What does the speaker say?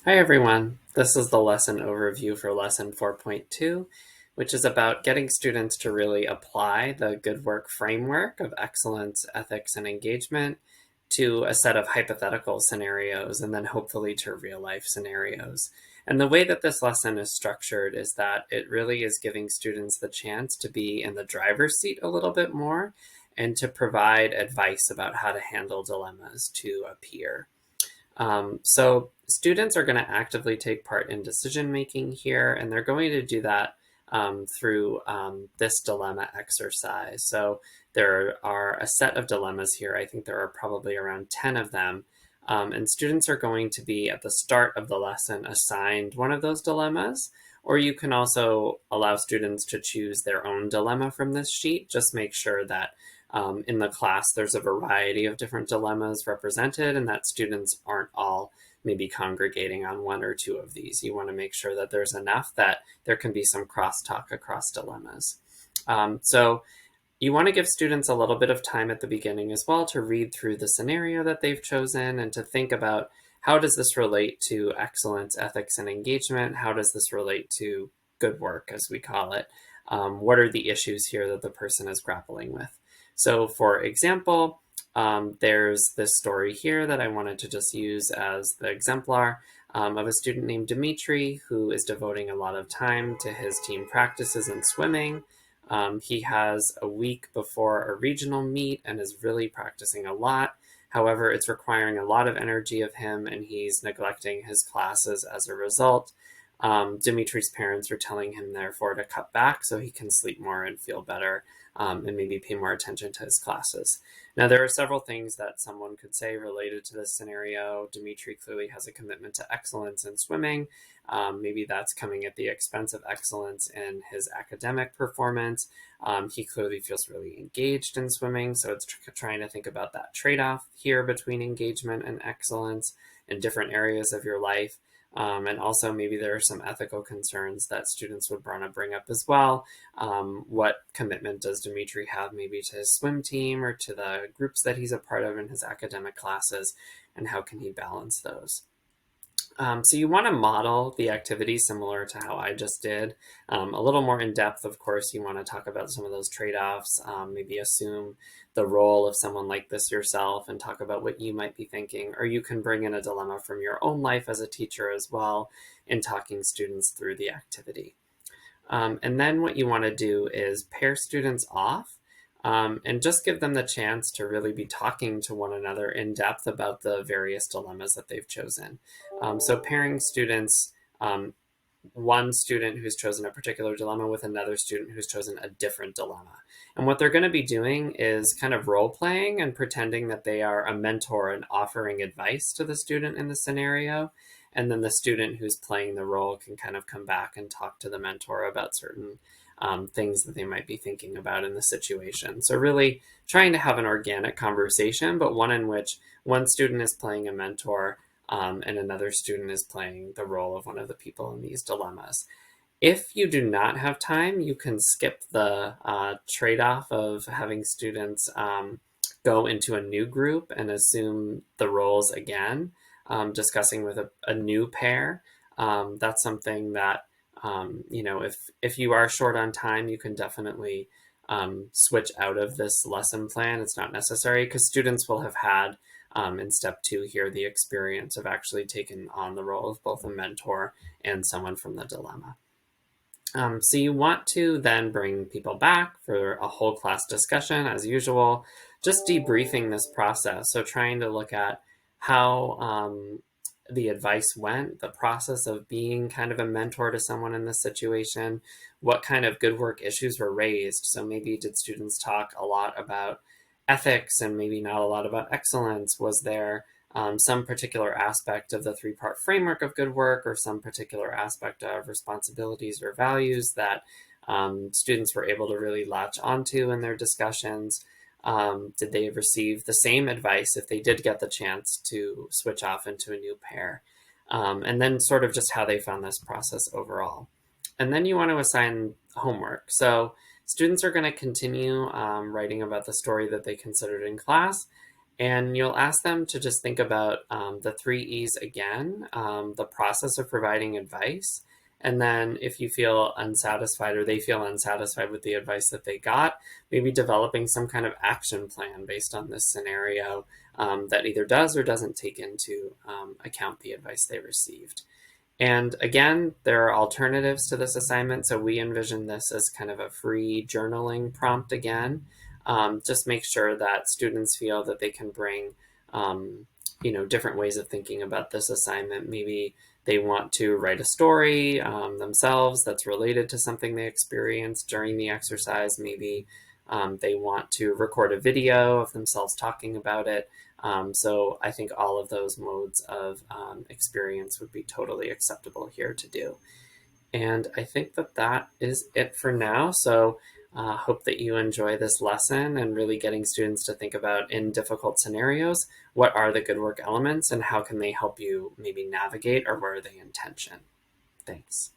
Hi everyone, this is the lesson overview for lesson 4.2, which is about getting students to really apply the good work framework of excellence, ethics, and engagement to a set of hypothetical scenarios and then hopefully to real life scenarios. And the way that this lesson is structured is that it really is giving students the chance to be in the driver's seat a little bit more and to provide advice about how to handle dilemmas to a peer. So students are going to actively take part in decision making here, and they're going to do that through this dilemma exercise. So there are a set of dilemmas here. I think there are probably around 10 of them. And students are going to be at the start of the lesson assigned one of those dilemmas, or you can also allow students to choose their own dilemma from this sheet. Just make sure that in the class, there's a variety of different dilemmas represented, and that students aren't all maybe congregating on one or two of these. You want to make sure that there's enough that there can be some crosstalk across dilemmas. So you want to give students a little bit of time at the beginning as well to read through the scenario that they've chosen and to think about how does this relate to excellence, ethics, and engagement? How does this relate to good work, as we call it? What are the issues here that the person is grappling with? So for example, there's this story here that I wanted to just use as the exemplar of a student named Dimitri who is devoting a lot of time to his team practices in swimming. He has a week before a regional meet and is really practicing a lot. However, it's requiring a lot of energy of him and he's neglecting his classes as a result. Dimitri's parents are telling him, therefore, to cut back so he can sleep more and feel better and maybe pay more attention to his classes. Now, there are several things that someone could say related to this scenario. Dimitri clearly has a commitment to excellence in swimming. Maybe that's coming at the expense of excellence in his academic performance. He clearly feels really engaged in swimming, so it's trying to think about that trade off here between engagement and excellence in different areas of your life. And also, maybe there are some ethical concerns that students would want to bring up as well. What commitment does Dimitri have maybe to his swim team or to the groups that he's a part of in his academic classes, and how can he balance those? So you want to model the activity similar to how I just did. A little more in depth, of course, you want to talk about some of those trade-offs, maybe assume the role of someone like this yourself and talk about what you might be thinking, or you can bring in a dilemma from your own life as a teacher as well in talking students through the activity. And then what you want to do is pair students off and just give them the chance to really be talking to one another in depth about the various dilemmas that they've chosen. So pairing students, one student who's chosen a particular dilemma with another student who's chosen a different dilemma. And what they're going to be doing is kind of role playing and pretending that they are a mentor and offering advice to the student in the scenario. And then the student who's playing the role can kind of come back and talk to the mentor about certain things that they might be thinking about in the situation. So, really trying to have an organic conversation, but one in which one student is playing a mentor and another student is playing the role of one of the people in these dilemmas. If you do not have time, you can skip the trade off of having students go into a new group and assume the roles again, discussing with a new pair. That's something that, if you are short on time, you can definitely switch out of this lesson plan. It's not necessary because students will have had in step 2 here the experience of actually taking on the role of both a mentor and someone from the dilemma. So you want to then bring people back for a whole class discussion as usual, just debriefing this process. So trying to look at how the advice went, the process of being kind of a mentor to someone in this situation, what kind of good work issues were raised. So maybe did students talk a lot about ethics and maybe not a lot about excellence? Was there some particular aspect of the 3-part framework of good work or some particular aspect of responsibilities or values that students were able to really latch onto in their discussions? Did they receive the same advice if they did get the chance to switch off into a new pair? And then sort of just how they found this process overall. And then you want to assign homework. So students are going to continue writing about the story that they considered in class. And you'll ask them to just think about the 3 E's again, the process of providing advice. And then if you feel unsatisfied or they feel unsatisfied with the advice that they got, maybe developing some kind of action plan based on this scenario that either does or doesn't take into account the advice they received. And again, there are alternatives to this assignment. So we envision this as kind of a free journaling prompt again. Just make sure that students feel that they can bring, different ways of thinking about this assignment. Maybe they want to write a story themselves that's related to something they experienced during the exercise. Maybe they want to record a video of themselves talking about it. So I think all of those modes of experience would be totally acceptable here to do. And I think that that is it for now. So hope that you enjoy this lesson and really getting students to think about, in difficult scenarios, what are the good work elements and how can they help you maybe navigate, or where are they in tension? Thanks.